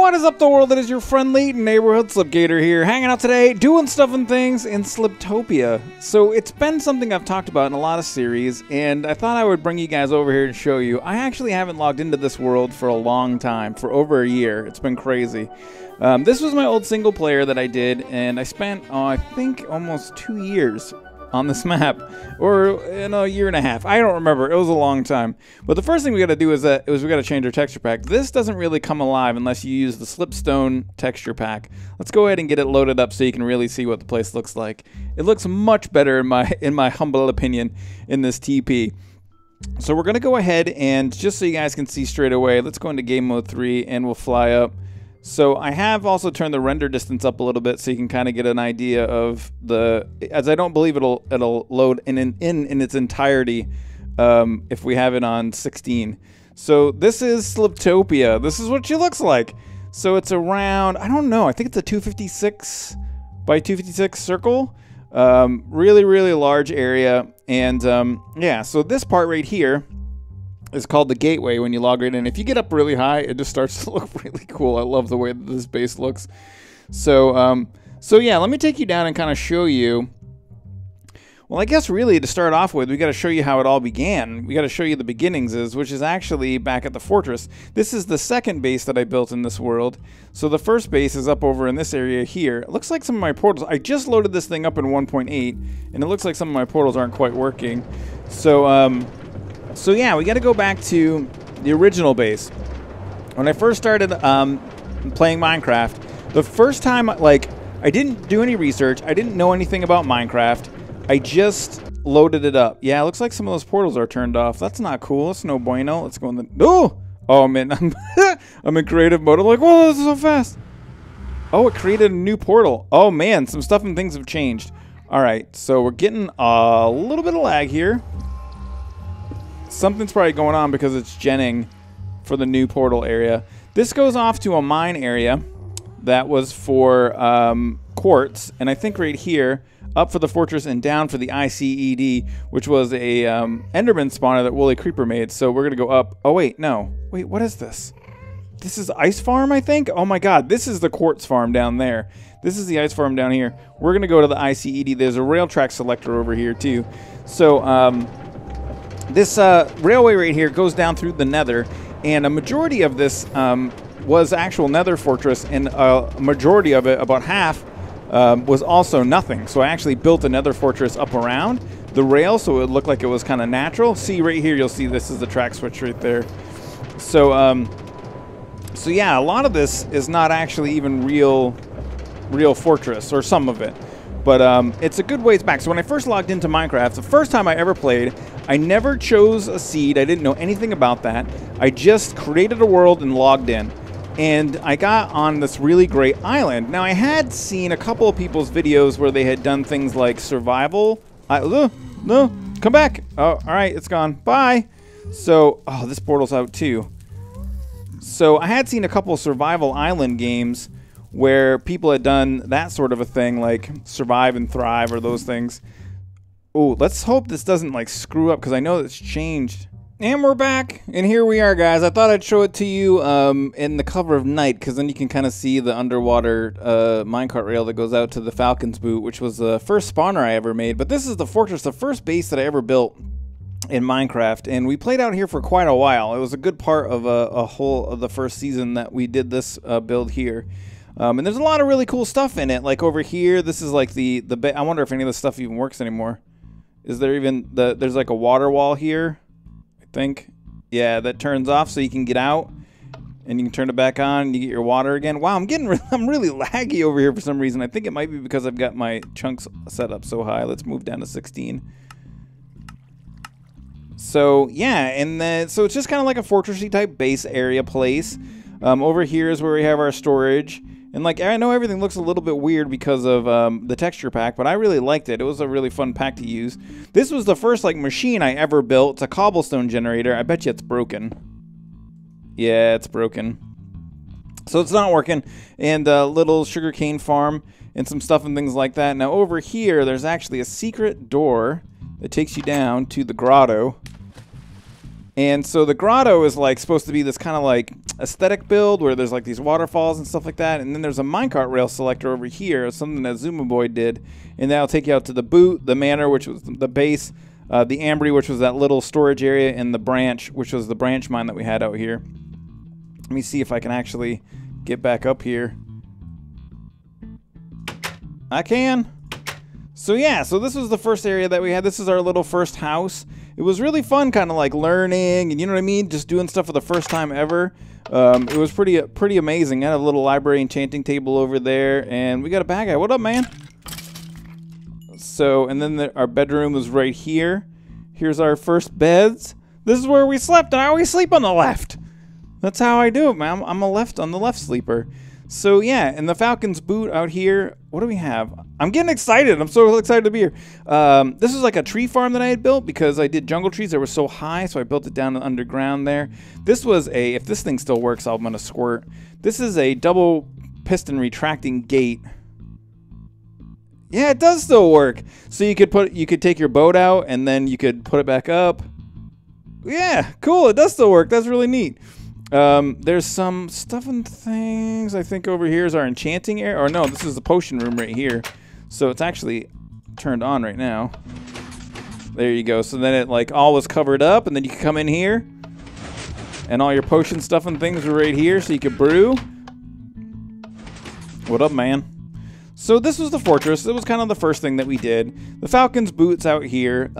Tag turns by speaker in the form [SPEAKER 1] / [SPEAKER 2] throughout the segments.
[SPEAKER 1] What is up, the world? It is your friendly neighborhood Slipgator here, hanging out today, doing stuff and things in Sliptopia. So it's been something I've talked about in a lot of series, and I thought I would bring you guys over here and show you. I actually haven't logged into this world for a long time, for over a year. It's been crazy. This was my old single player that I did, and I spent, I think, almost 2 years on this map, or in a year and a half. I don't remember. It was a long time. But the first thing we got to do is we got to change our texture pack. This doesn't really come alive unless you use the Slipstone texture pack. Let's go ahead and get it loaded up so you can really see what the place looks like. It looks much better in my humble opinion in this TP. So we're gonna go ahead and just so you guys can see straight away, let's go into game mode 3 and we'll fly up. So I have also turned the render distance up a little bit so you can kind of get an idea of as I don't believe it'll load in its entirety if we have it on 16. So this is Sliptopia. This is what she looks like. So it's around, I don't know, I think it's a 256 by 256 circle. Really, really large area. And yeah, so this part right here is called the gateway when you log right in. If you get up really high, it just starts to look really cool. I love the way that this base looks. So, so yeah, let me take you down and kind of show you. Well, I guess really to start off with, we got to show you how it all began. We got to show you the beginnings, which is actually back at the fortress. This is the second base that I built in this world. So the first base is up over in this area here. It looks like some of my portals, I just loaded this thing up in 1.8, and it looks like some of my portals aren't quite working. So, so yeah, we got to go back to the original base. When I first started playing Minecraft, the first time, like, I didn't do any research. I didn't know anything about Minecraft. I just loaded it up. Yeah, it looks like some of those portals are turned off. That's not cool. That's no bueno. Let's go in the... Oh! Oh, man. I'm in creative mode. I'm like, whoa, this is so fast. Oh, it created a new portal. Oh, man. Some stuff and things have changed. All right. So we're getting a little bit of lag here. Something's probably going on because it's genning for the new portal area. This goes off to a mine area that was for quartz, and I think right here, up for the fortress and down for the ICED, which was a Enderman spawner that Woolly Creeper made. So we're gonna go up. Oh wait, no. Wait, what is this? This is Ice Farm, I think? Oh my god, this is the quartz farm down there. This is the ice farm down here. We're gonna go to the ICED. There's a rail track selector over here too. So this railway right here goes down through the nether, and a majority of this was actual nether fortress, and a majority of it, about half, was also nothing. So I actually built a nether fortress up around the rail so it would look like it was kind of natural. See right here, you'll see this is the track switch right there. So so yeah, a lot of this is not actually even real fortress, or some of it. But it's a good ways back. So when I first logged into Minecraft, the first time I ever played, I never chose a seed. I didn't know anything about that. I just created a world and logged in. And I got on this really great island. Now, I had seen a couple of people's videos where they had done things like survival. No, come back. Oh, all right, it's gone. Bye. So, oh, this portal's out too. So I had seen a couple of survival island games where people had done that sort of a thing, like Survive and Thrive or those things. Oh, let's hope this doesn't like screw up, because I know it's changed. And we're back, and here we are, guys. I thought I'd show it to you in the cover of night, because then you can kind of see the underwater minecart rail that goes out to the Falcon's Boot, which was the first spawner I ever made. But this is the fortress, the first base that I ever built in Minecraft, and we played out here for quite a while. It was a good part of a whole of the first season that we did this build here. And there's a lot of really cool stuff in it. Like over here, this is like the I wonder if any of this stuff even works anymore. Is there even there's like a water wall here, I think. Yeah, that turns off so you can get out, and you can turn it back on and you get your water again. Wow, I'm really laggy over here for some reason. I think it might be because I've got my chunks set up so high. Let's move down to 16. So yeah, and so it's just kind of like a fortressy type base area place. Over here is where we have our storage. And like, I know everything looks a little bit weird because of the texture pack, but I really liked it. It was a really fun pack to use. This was the first like machine I ever built. It's a cobblestone generator. I bet you it's broken. Yeah, it's broken. So it's not working. And a little sugarcane farm and some stuff and things like that. Now over here, there's actually a secret door that takes you down to the grotto. And so the grotto is like supposed to be this kind of like aesthetic build where there's like these waterfalls and stuff like that. And then there's a minecart rail selector over here, something that Zuma Boy did. And that'll take you out to the boot, the manor, which was the base, the ambry, which was that little storage area, and the branch, which was the branch mine that we had out here. Let me see if I can actually get back up here. I can. So yeah, so this was the first area that we had. This is our little first house. It was really fun, kind of like learning, and you know what I mean? Just doing stuff for the first time ever. It was pretty amazing. I had a little library enchanting table over there, and we got a bad guy. What up, man? So, and then our bedroom was right here. Here's our first beds. This is where we slept, and I always sleep on the left. That's how I do it, man. I'm on the left sleeper. So yeah, and the Falcon's boot out here. What do we have? I'm getting excited. I'm so excited to be here. This is like a tree farm that I had built because I did jungle trees that were so high, so I built it down underground there. This was a, if this thing still works, I'm gonna squirt. This is a double piston retracting gate. Yeah, it does still work. So you could take your boat out and then you could put it back up. Yeah, cool. It does still work. That's really neat. There's some stuff and things. I think over here is our enchanting area. Or no, this is the potion room right here. So it's actually turned on right now. There you go. So then it like all was covered up, and then you can come in here, and all your potion stuff and things were right here, so you could brew. What up, man? So this was the fortress. It was kind of the first thing that we did. The Falcon's boot's out here.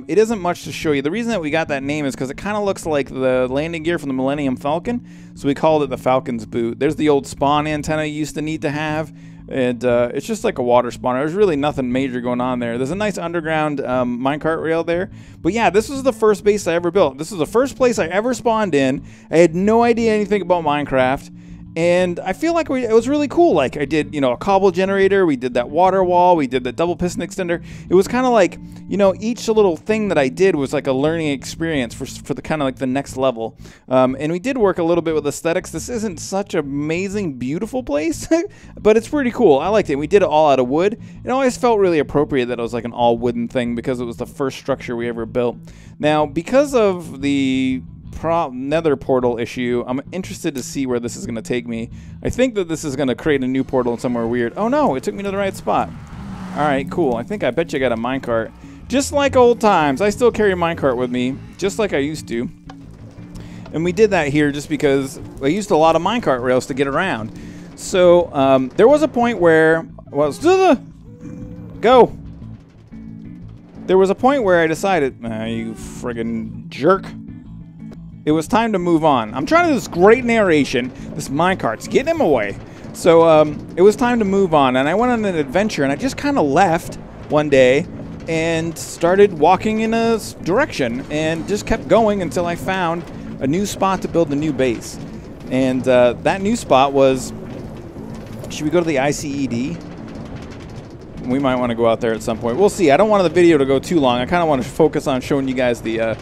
[SPEAKER 1] It isn't much to show you. The reason that we got that name is because it kind of looks like the landing gear from the Millennium Falcon. So we called it the Falcon's boot. There's the old spawn antenna you used to need to have. And it's just like a water spawner. There's really nothing major going on there. There's a nice underground minecart rail there. But yeah, this was the first base I ever built. This was the first place I ever spawned in. I had no idea anything about Minecraft. And I feel like it was really cool. Like I did, you know, a cobble generator. We did that water wall. We did the double piston extender. It was kind of like, you know, each little thing that I did was like a learning experience for the kind of like the next level. And we did work a little bit with aesthetics. This isn't such an amazing, beautiful place, but it's pretty cool. I liked it. We did it all out of wood. It always felt really appropriate that it was like an all wooden thing because it was the first structure we ever built. Now, because of the nether portal issue, I'm interested to see where this is going to take me. I think that this is going to create a new portal somewhere weird. Oh no, it took me to the right spot. Alright, cool. I bet you I got a minecart. Just like old times, I still carry a minecart with me, just like I used to. And we did that here just because I used a lot of minecart rails to get around. So, there was a point where... Go! There was a point where I decided... you friggin' jerk. It was time to move on. I'm trying to do this great narration. This minecart's getting him away. So it was time to move on, and I went on an adventure, and I just kind of left one day and started walking in a direction and just kept going until I found a new spot to build a new base. And that new spot was... Should we go to the ICED? We might want to go out there at some point. We'll see. I don't want the video to go too long. I kind of want to focus on showing you guys the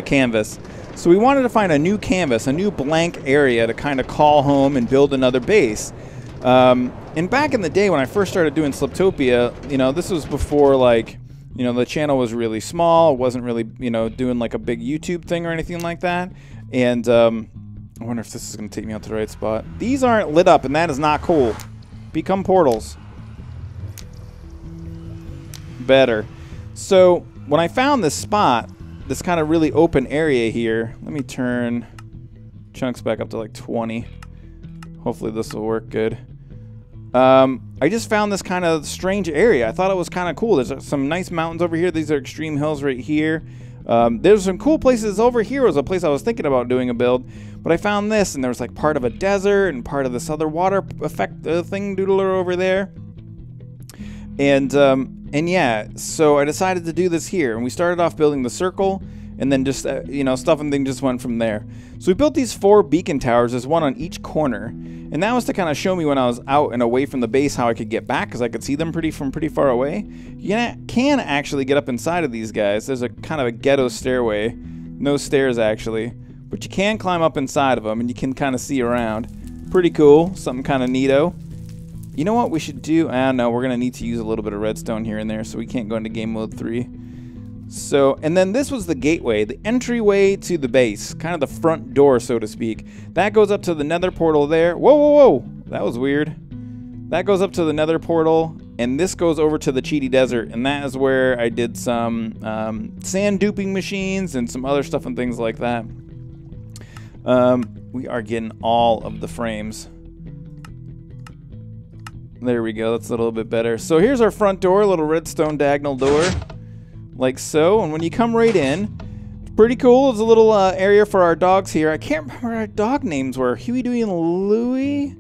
[SPEAKER 1] canvas. So we wanted to find a new canvas, a new blank area to kind of call home and build another base. And back in the day when I first started doing Sliptopia, you know, this was before, like, you know, the channel was really small. It wasn't really, you know, doing like a big YouTube thing or anything like that. And I wonder if this is going to take me out to the right spot. These aren't lit up, and that is not cool. Become portals. Better. So when I found this spot, this kind of really open area here. Let me turn chunks back up to like 20. Hopefully this will work good. I just found this kind of strange area. I thought it was kind of cool. There's some nice mountains over here. These are extreme hills right here. There's some cool places over here. Was a place I was thinking about doing a build, but I found this, and there was like part of a desert and part of this other water effect thing doodler over there. And yeah, so I decided to do this here, and we started off building the circle, and then just, you know, stuff and things just went from there. So we built these 4 beacon towers. There's one on each corner, and that was to kind of show me when I was out and away from the base how I could get back, because I could see them from pretty far away. You can actually get up inside of these guys. There's a kind of a ghetto stairway. No stairs, actually. But you can climb up inside of them, and you can kind of see around. Pretty cool. Something kind of neato. You know what we should do? No, we're going to need to use a little bit of redstone here and there, so we can't go into game mode 3. So, and then this was the gateway, the entryway to the base, kind of the front door, so to speak. That goes up to the nether portal there. Whoa, whoa, whoa. That was weird. That goes up to the nether portal, and this goes over to the Cheaty Desert, and that is where I did some sand duping machines and some other stuff and things like that. We are getting all of the frames. There we go, that's a little bit better. So here's our front door, a little redstone diagonal door, like so. And when you come right in, it's pretty cool. There's a little area for our dogs here. I can't remember what our dog names were. Huey, Dewey, and Louie?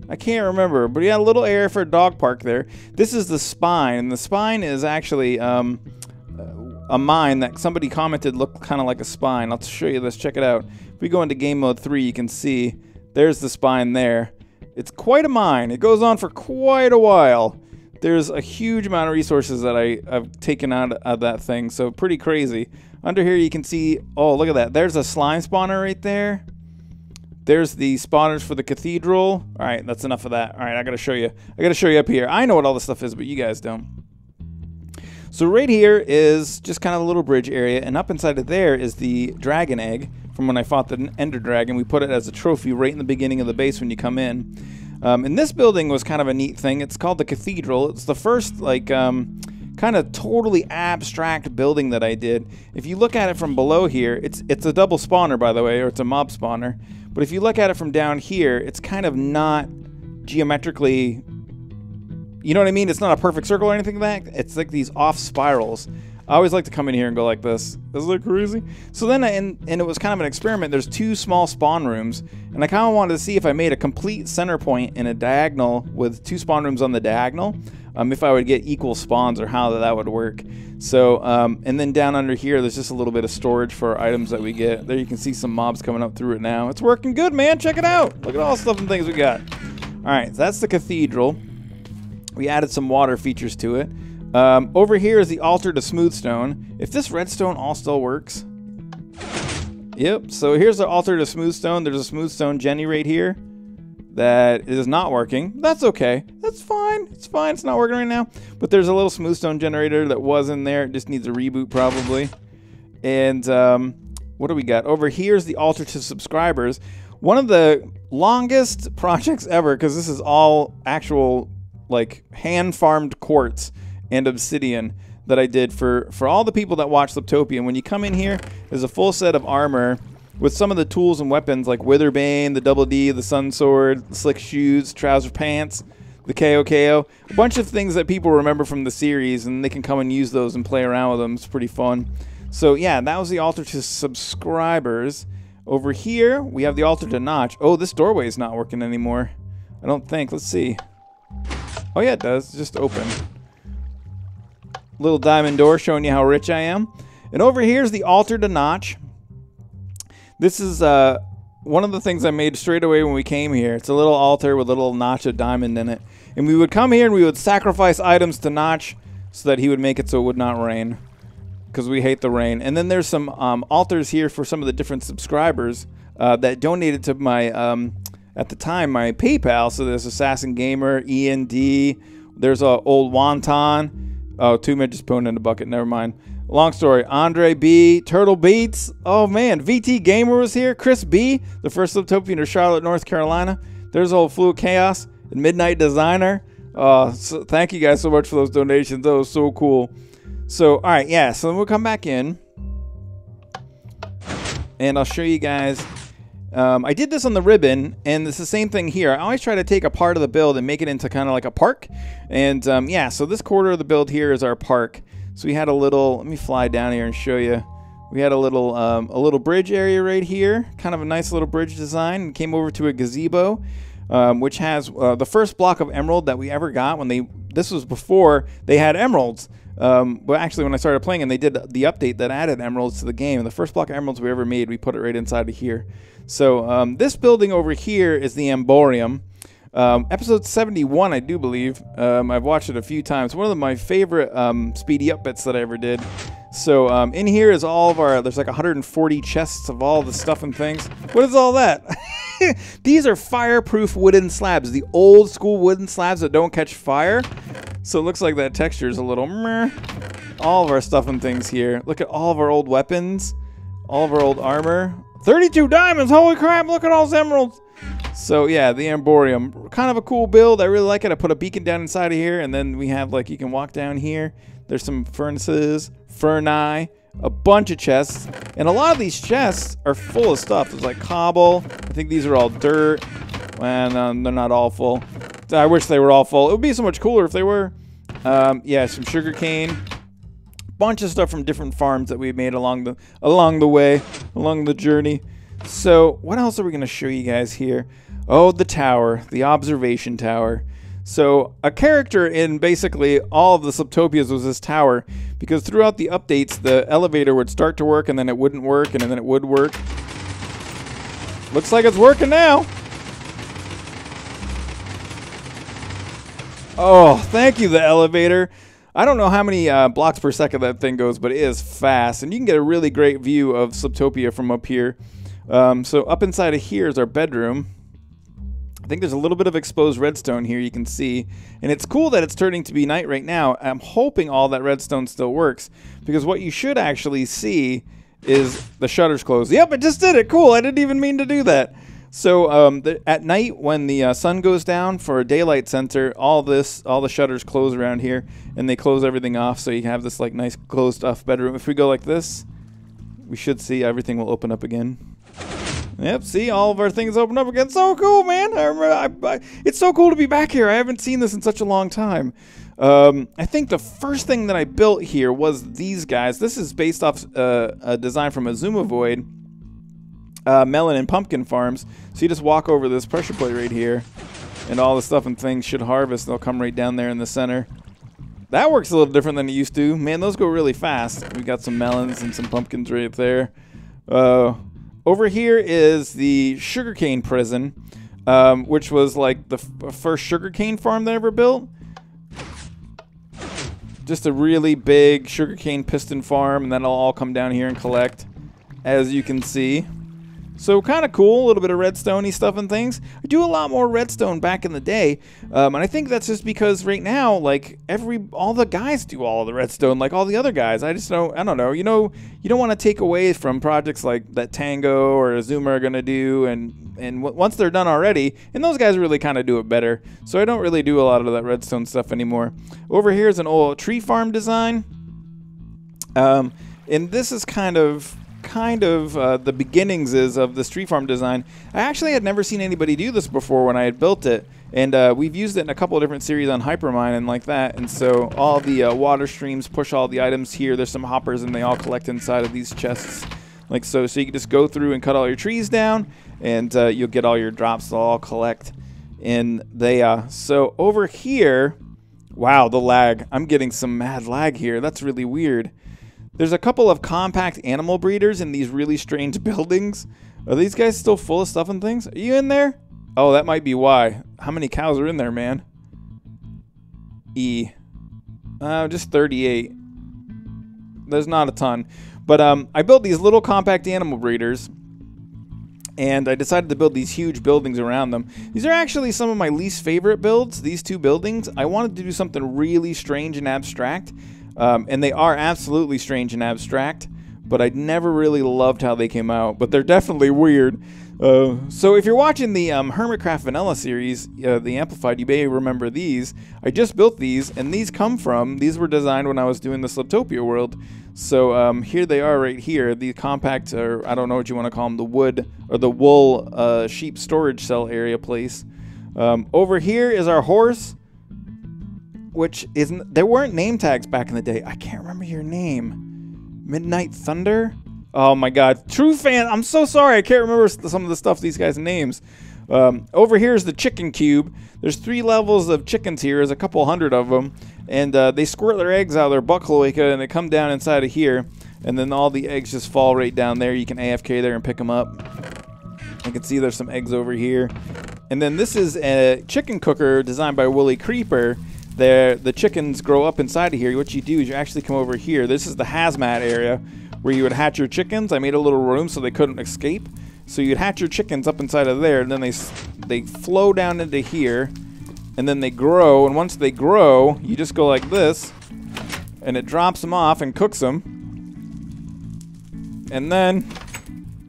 [SPEAKER 1] I can't remember, but we got a little area for a dog park there. This is the spine, and the spine is actually a mine that somebody commented looked kind of like a spine. I'll show you this, check it out. If we go into game mode 3, you can see there's the spine there. It's quite a mine. It goes on for quite a while. There's a huge amount of resources that I've taken out of that thing, so pretty crazy. Under here you can see, oh, look at that. There's a slime spawner right there. There's the spawners for the cathedral. All right, that's enough of that. All right, I gotta show you. I gotta show you up here. I know what all this stuff is, but you guys don't. So right here is just kind of a little bridge area, and up inside of there is the dragon egg from when I fought the ender dragon. We put it as a trophy right in the beginning of the base when you come in. And this building was kind of a neat thing. It's called the cathedral. It's the first like kind of totally abstract building that I did. If you look at it from below here, it's a double spawner, by the way, or it's a mob spawner. But if you look at it from down here, it's kind of not geometrically, you know what I mean? It's not a perfect circle or anything like that. It's like these off spirals. I always like to come in here and go like this. Isn't that crazy? So then, and it was kind of an experiment. There's 2 small spawn rooms, and I kind of wanted to see if I made a complete center point in a diagonal with 2 spawn rooms on the diagonal, if I would get equal spawns or how that would work. So, and then down under here, there's just a little bit of storage for items that we get. There you can see some mobs coming up through it now. It's working good, man. Check it out. Look at all the stuff and things we got. All right, so that's the cathedral. We added some water features to it. Over here is the altar to smoothstone. If this redstone all still works. Yep, so here's the altar to smoothstone. There's a smoothstone Jenny right here that is not working. That's okay. That's fine. It's fine. It's not working right now. But there's a little smoothstone generator that was in there. It just needs a reboot probably. And what do we got? Over here is the altar to subscribers. One of the longest projects ever, because this is all actual like hand-farmed quartz and obsidian that I did for all the people that watch Sliptopia. And when you come in here, there's a full set of armor with some of the tools and weapons like Witherbane, the Double D, the Sun Sword, the Slick Shoes, Trouser Pants, the KO, a bunch of things that people remember from the series, and they can come and use those and play around with them. It's pretty fun. So yeah, that was the altar to subscribers. Over here, we have the altar to Notch. Oh, this doorway is not working anymore. I don't think. Let's see. Oh yeah, it does. It's just open. Little diamond door showing you how rich I am. And over here is the altar to Notch. This is one of the things I made straight away when we came here. It's a little altar with a little notch of diamond in it. And we would come here and we would sacrifice items to Notch so that he would make it so it would not rain, because we hate the rain. And then there's some altars here for some of the different subscribers that donated to my, at the time, my PayPal. So there's Assassin Gamer, END, there's Old Wonton. Oh, 2 midgets pwned in the bucket. Never mind. Long story. Andre B. Turtle Beats. Oh, man. VT Gamer was here. Chris B. The first Sliptopian to Charlotte, North Carolina. There's old Fluid Chaos and Midnight Designer. So thank you guys so much for those donations. That was so cool. So, all right. Yeah. So then we'll come back in. And I'll show you guys. I did this on the ribbon, and it's the same thing here. I always try to take a part of the build and make it into kind of like a park. And yeah, so this quarter of the build here is our park. So we had a little, let me fly down here and show you. We had a little bridge area right here, kind of a nice little bridge design. And came over to a gazebo, which has the first block of emerald that we ever got when this was before they had emeralds. But actually when I started playing, and they did the update that added emeralds to the game, and the first block of emeralds we ever made, we put it right inside of here. So this building over here is the Amborium. Episode 71, I do believe. I've watched it a few times. One of my favorite speedy up bits that I ever did. So in here is all of our, there's like 140 chests of all the stuff and things. What is all that? These are fireproof wooden slabs, the old school wooden slabs that don't catch fire. So it looks like that texture is a little meh. all of our stuff and things here. Look at all of our old weapons, all of our old armor. 32 diamonds, holy crap, look at all those emeralds. So yeah, the Amborium, kind of a cool build. I really like it. I put a beacon down inside of here, and then we have, like, you can walk down here. There's some furnaces, ferni, a bunch of chests, and a lot of these chests are full of stuff. There's like cobble. I think these are all dirt. And they're not all full. I wish they were all full. It would be so much cooler if they were. Yeah, some sugar cane, bunch of stuff from different farms that we made along the way, along the journey. So what else are we going to show you guys here? Oh, the tower, the observation tower. So a character in basically all of the Sliptopias was this tower, because throughout the updates, the elevator would start to work, and then it wouldn't work, and then it would work. Looks like it's working now. Oh, thank you, the elevator. I don't know how many blocks per second that thing goes, but it is fast, and you can get a really great view of Sliptopia from up here. So up inside of here is our bedroom. I think there's a little bit of exposed redstone here, you can see. And it's cool that it's turning to be night right now. I'm hoping all that redstone still works, because what you should actually see is the shutters closed. Yep, it just did it. Cool, I didn't even mean to do that. So at night, when the sun goes down for a daylight sensor, all the shutters close around here, and they close everything off, so you have this like nice closed off bedroom. If we go like this, we should see everything will open up again. Yep, see, all of our things open up again. So cool, man. It's so cool to be back here. I haven't seen this in such a long time. I think the first thing that I built here was these guys. This is based off a design from Azuma Void, melon and pumpkin farms. So you just walk over this pressure plate right here, and all the stuff and things should harvest. They'll come right down there in the center. That works a little different than it used to. Man, those go really fast. We got some melons and some pumpkins right there. Over here is the sugarcane prison, which was like the first sugarcane farm that I ever built. Just a really big sugarcane piston farm, and then it'll all come down here and collect, as you can see. So kind of cool, a little bit of redstone-y stuff and things. I do a lot more redstone back in the day, and I think that's just because right now, like, all the guys do all the redstone, like all the other guys. I don't know. You know, you don't want to take away from projects like that Tango or Azuma are gonna do, and once they're done already, and those guys really kind of do it better. So I don't really do a lot of that redstone stuff anymore. Over here is an old tree farm design, and this is kind of the beginnings of the tree farm design. I actually had never seen anybody do this before when I had built it, and we've used it in a couple of different series on Hypermine and like that. And so all the water streams push all the items here. There's some hoppers, and they all collect inside of these chests, like so. So you can just go through and cut all your trees down, and you'll get all your drops. They'll all collect in they. So over here, wow, the lag. I'm getting some mad lag here. That's really weird. There's a couple of compact animal breeders in these really strange buildings. Are these guys still full of stuff and things? Are you in there? Oh, that might be why. How many cows are in there, man? Just 38. There's not a ton. But I built these little compact animal breeders, and I decided to build these huge buildings around them. These are actually some of my least favorite builds, these two buildings. I wanted to do something really strange and abstract. And they are absolutely strange and abstract, but I never really loved how they came out. But they're definitely weird. So if you're watching the Hermitcraft Vanilla series, the Amplified, you may remember these. I just built these, and these were designed when I was doing the Sliptopia world. So here they are right here. The compact, or I don't know what you want to call them, the wood or the wool sheep storage cell area place. Over here is our horse, which isn't, there weren't name tags back in the day. I can't remember your name. Midnight Thunder? Oh my god. True fan. I'm so sorry. I can't remember some of the stuff, these guys' names. Over here is the chicken cube. There's 3 levels of chickens here. There's a couple hundred of them. And they squirt their eggs out of their butt cloaca, and they come down inside of here. And then all the eggs just fall right down there. You can AFK there and pick them up. You can see there's some eggs over here. And then this is a chicken cooker designed by Willie Creeper. The chickens grow up inside of here. What you do is you actually come over here. This is the hazmat area where you would hatch your chickens. I made a little room so they couldn't escape. So you'd hatch your chickens up inside of there, and then they flow down into here, and then they grow. And once they grow, you just go like this, and it drops them off and cooks them. And then,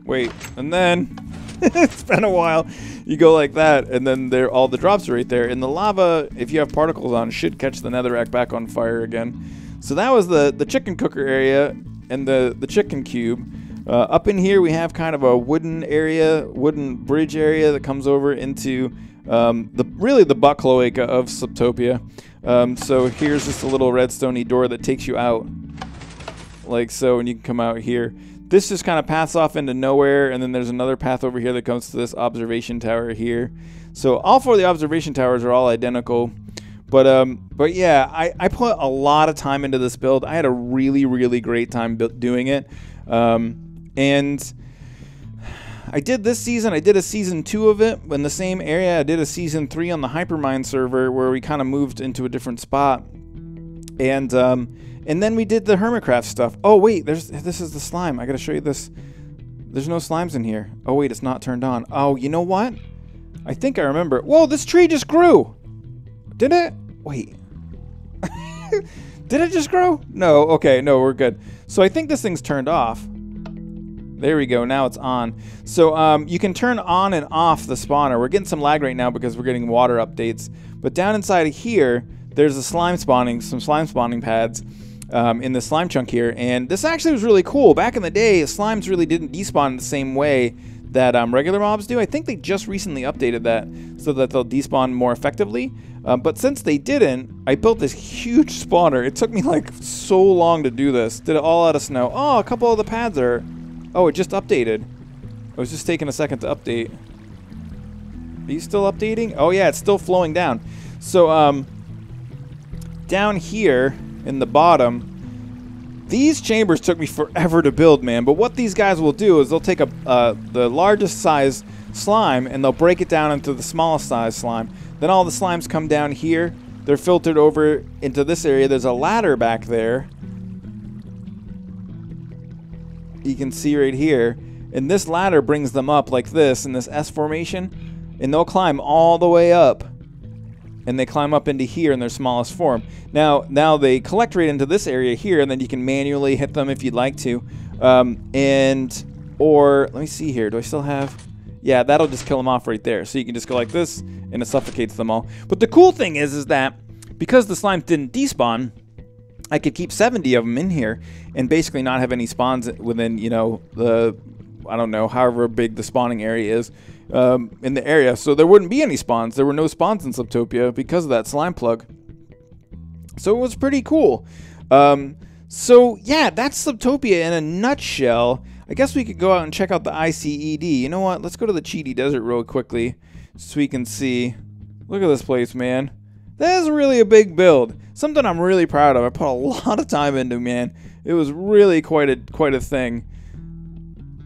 [SPEAKER 1] wait, and then, it's been a while. You go like that, and then all the drops are right there. And the lava, if you have particles on, should catch the netherrack back on fire again. So that was the chicken cooker area and the chicken cube. Up in here, we have kind of a wooden bridge area that comes over into really the butt cloaca of Sliptopia. So here's just a little redstone-y door that takes you out, like so, and you can come out here. This just kind of paths off into nowhere, and then there's another path over here that comes to this observation tower here. So all four of the observation towers are all identical. But yeah, I put a lot of time into this build. I had a really, really great time doing it. And I did this season. I did a season 2 of it in the same area. I did a season 3 on the Hypermine server where we kind of moved into a different spot. And then we did the Hermitcraft stuff. Oh wait, this is the slime. I gotta show you this. There's no slimes in here. Oh wait, it's not turned on. Oh, you know what? I think I remember. Whoa, this tree just grew. Did it? Wait. Did it just grow? No. Okay, no, we're good. So I think this thing's turned off. There we go. Now it's on. So you can turn on and off the spawner. We're getting some lag right now because we're getting water updates. But down inside of here, there's some slime spawning pads in the slime chunk here. And this actually was really cool. Back in the day, slimes really didn't despawn the same way that regular mobs do. I think they just recently updated that so that they'll despawn more effectively. But since they didn't, I built this huge spawner. It took me like so long to do this. Did it all out of snow. Oh, a couple of the pads are... Oh, it just updated. It was just taking a second to update. Are you still updating? Oh yeah, it's still flowing down. So down here in the bottom, these chambers took me forever to build, man. But what these guys will do is they'll take the largest size slime and they'll break it down into the smallest size slime. Then all the slimes come down here. They're filtered over into this area. There's a ladder back there. You can see right here. And this ladder brings them up like this in this S formation. And they'll climb all the way up. And they climb up into here in their smallest form. Now they collect right into this area here, and then you can manually hit them if you'd like to. Or let me see here. Do I still have? Yeah, that'll just kill them off right there. So you can just go like this, and it suffocates them all. But the cool thing is that because the slimes didn't despawn, I could keep 70 of them in here and basically not have any spawns within, you know, I don't know, however big the spawning area is in the area. So there wouldn't be any spawns. There were no spawns in Sliptopia because of that slime plug. So it was pretty cool. So yeah, that's Sliptopia in a nutshell. I guess we could go out and check out the ICED. You know what? Let's go to the Cheaty Desert real quickly so we can see. Look at this place, man. That is really a big build. Something I'm really proud of. I put a lot of time into, man. It was really quite a thing.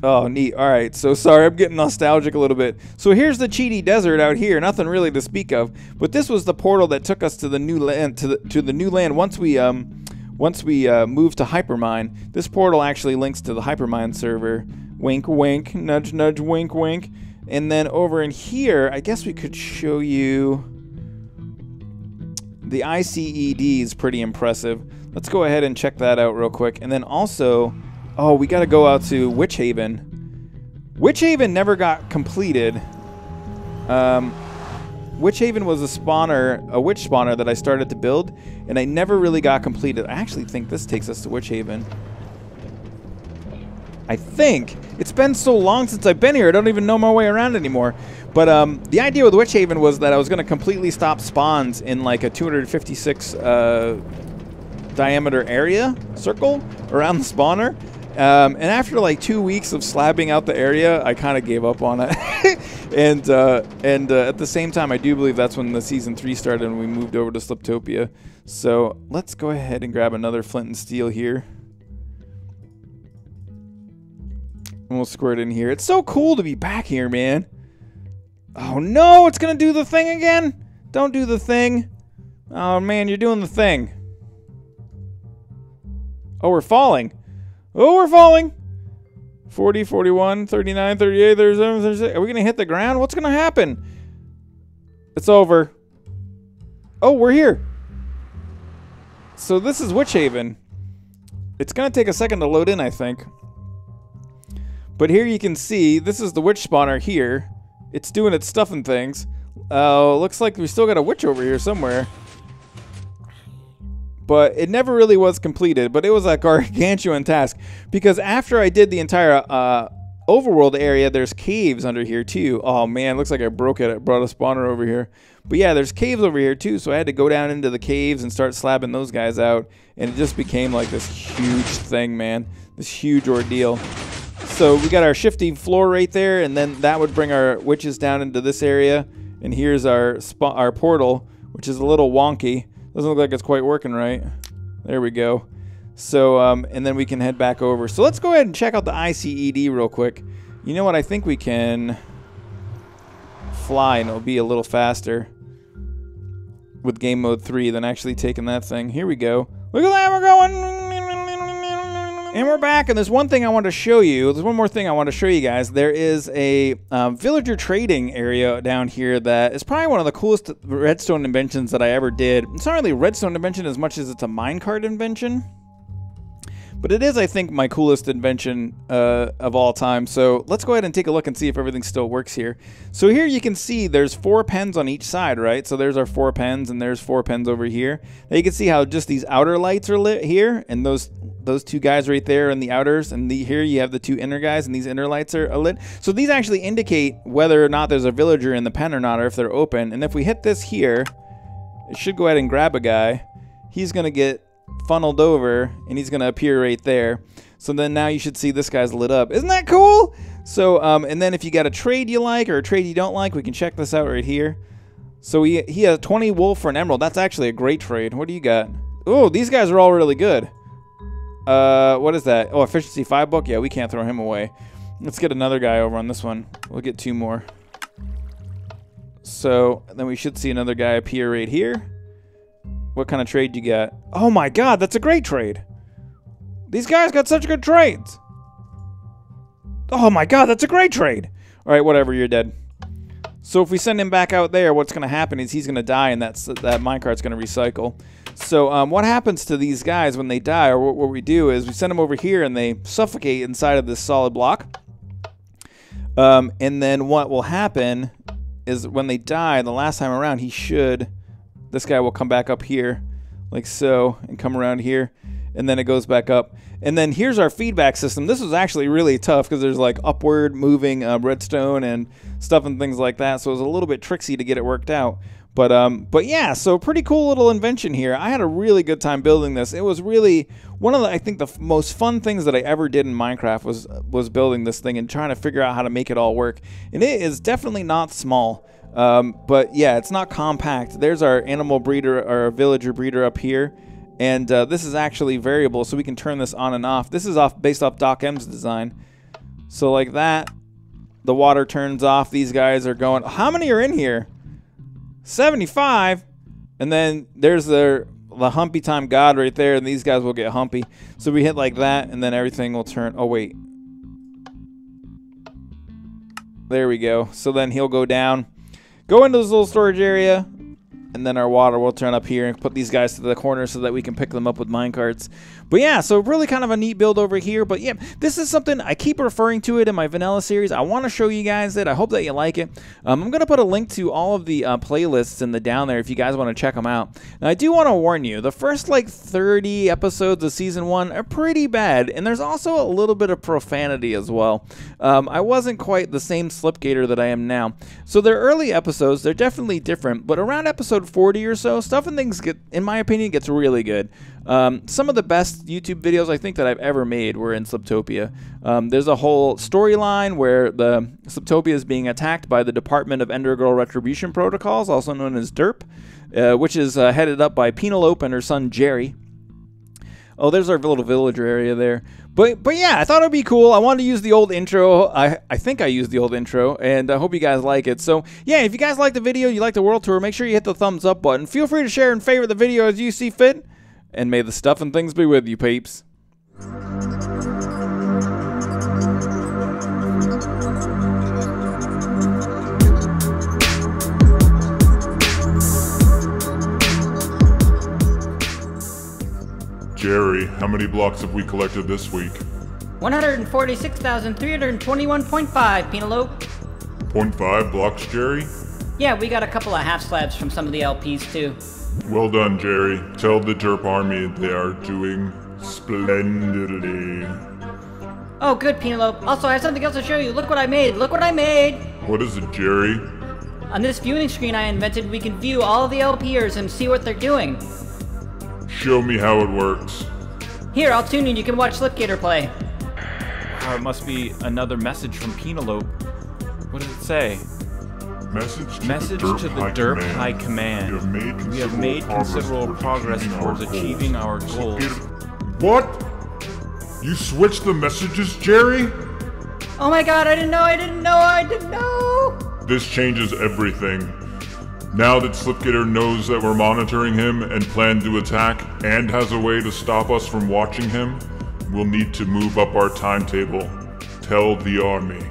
[SPEAKER 1] Oh, neat. All right. So sorry, I'm getting nostalgic a little bit. So here's the Cheaty Desert out here. Nothing really to speak of. But this was the portal that took us to the new land. To the new land. Once we moved to Hypermine, this portal actually links to the Hypermine server. Wink, wink. Nudge, nudge. Wink, wink. And then over in here, I guess we could show you. The ICED is pretty impressive. Let's go ahead and check that out real quick. And then also, oh, we got to go out to Witch Haven. Witch Haven never got completed. Witch Haven was a witch spawner that I started to build, and I never really got completed. I actually think this takes us to Witch Haven. I think. It's been so long since I've been here, I don't even know my way around anymore. But the idea with Witch Haven was that I was going to completely stop spawns in like a 256 diameter circle around the spawner. And after like 2 weeks of slabbing out the area, I kind of gave up on it. and at the same time, I do believe that's when the Season 3 started and we moved over to Sliptopia. So let's go ahead and grab another flint and steel here. And we'll squirt in here. It's so cool to be back here, man. Oh no, it's going to do the thing again? Don't do the thing. Oh man, you're doing the thing. Oh, we're falling. Oh, we're falling. 40, 41, 39, 38, 37, 36. Are we going to hit the ground? What's going to happen? It's over. Oh, we're here. So this is Witch Haven. It's going to take a second to load in, I think. But here you can see, this is the witch spawner here. It's doing its stuff and things. Looks like we still got a witch over here somewhere. But it never really was completed, but it was a gargantuan task. Because after I did the entire overworld area, there's caves under here too. Oh man, looks like I broke it. I brought a spawner over here. But yeah, there's caves over here too, so I had to go down into the caves and start slabbing those guys out. And it just became like this huge thing, man. This huge ordeal. So we got our shifting floor right there, and then that would bring our witches down into this area. And here's our portal, which is a little wonky. Doesn't look like it's quite working right. There we go. So, and then we can head back over. So let's go ahead and check out the ICED real quick. You know what? I think we can fly, and it'll be a little faster with game mode 3 than actually taking that thing. Here we go. Look at that, we're going. And we're back, and there's one thing I want to show you. There's one more thing I want to show you guys. There is a villager trading area down here that is probably one of the coolest redstone inventions that I ever did. It's not really a redstone invention as much as it's a minecart invention. But it is, I think, my coolest invention of all time. So let's go ahead and take a look and see if everything still works here. So here you can see there's 4 pens on each side, right? So there's our 4 pens, and there's 4 pens over here. Now you can see how just these outer lights are lit here, and those 2 guys right there in the outers, and here you have the 2 inner guys, and these inner lights are lit. So these actually indicate whether or not there's a villager in the pen or not, or if they're open. And if we hit this here, it should go ahead and grab a guy. He's going to get funneled over, and he's going to appear right there. So then now you should see this guy's lit up. Isn't that cool? So, and then if you got a trade you like or a trade you don't like, we can check this out right here. So he has 20 wool for an emerald. That's actually a great trade. What do you got? Oh, these guys are all really good. What is that? Oh, efficiency 5 book? Yeah, we can't throw him away. Let's get another guy over on this one. We'll get 2 more. So then we should see another guy appear right here. What kind of trade you got? Oh my god, that's a great trade. These guys got such good trades. Oh my god, that's a great trade. All right, whatever, you're dead. So if we send him back out there, what's going to happen is he's going to die, and that minecart's going to recycle. So what happens to these guys when they die, or what we do is we send them over here, and they suffocate inside of this solid block. And then what will happen is when they die, the last time around, this guy will come back up here, like so, and come around here, and then it goes back up. And then here's our feedback system. This was actually really tough because there's like upward moving redstone and stuff and things like that, so it was a little bit tricksy to get it worked out. But yeah, so pretty cool little invention here. I had a really good time building this. It was really one of the, I think, the most fun things that I ever did in Minecraft was building this thing and trying to figure out how to make it all work. And it is definitely not small. But yeah, it's not compact. There's our animal breeder, our villager breeder up here. And this is actually variable, so we can turn this on and off. This is based off Doc M's design. So like that, the water turns off. These guys are going, how many are in here? 75. And then there's the humpy time god right there, and these guys will get humpy. So we hit like that, and then everything will turn. Oh, wait. There we go. So then he'll go down. Go into this little storage area, and then our water will turn up here and put these guys to the corner so that we can pick them up with minecarts. But yeah, so really kind of a neat build over here. But yeah, this is something, I keep referring to it in my vanilla series. I want to show you guys it. I hope that you like it. I'm going to put a link to all of the playlists in the down there if you guys want to check them out. Now, I do want to warn you, the first like 30 episodes of Season 1 are pretty bad. And there's also a little bit of profanity as well. I wasn't quite the same Slipgator that I am now. So their early episodes, they're definitely different. But around episode 40 or so, stuff and things get, in my opinion, gets really good. Some of the best YouTube videos I think that I've ever made were in Sliptopia. There's a whole storyline where the Sliptopia is being attacked by the Department of Endergirl Retribution Protocols, also known as DERP, which is headed up by Penelope and her son Jerry. Oh, there's our little villager area there. But yeah, I thought it would be cool. I wanted to use the old intro. I think I used the old intro, and I hope you guys like it. So yeah, if you guys like the video, you like the world tour, make sure you hit the thumbs up button. Feel free to share and favorite the video as you see fit. And may the stuff and things be with you, peeps.
[SPEAKER 2] how many blocks have we collected this week?
[SPEAKER 3] 146,321.5, Penelope.
[SPEAKER 2] 0.5 blocks, Jerry?
[SPEAKER 3] Yeah, we got a couple of half slabs from some of the LPs too.
[SPEAKER 2] Well done, Jerry. Tell the Derp Army they are doing splendidly.
[SPEAKER 3] Oh, good, Penelope. Also, I have something else to show you. Look what I made. Look what I made.
[SPEAKER 2] What is it, Jerry?
[SPEAKER 3] On this viewing screen I invented, we can view all the LPers and see what they're doing.
[SPEAKER 2] Show me how it works.
[SPEAKER 3] Here, I'll tune in. You can watch Slipgator play.
[SPEAKER 1] Wow, it must be another message from Penelope. What does it say?
[SPEAKER 2] Message to the Derp High Command.
[SPEAKER 1] We have made considerable progress towards achieving our goals.
[SPEAKER 2] What? You switched the messages, Jerry?
[SPEAKER 3] Oh my god, I didn't know!
[SPEAKER 2] This changes everything. Now that Slipgator knows that we're monitoring him and plan to attack and has a way to stop us from watching him, we'll need to move up our timetable. Tell the army.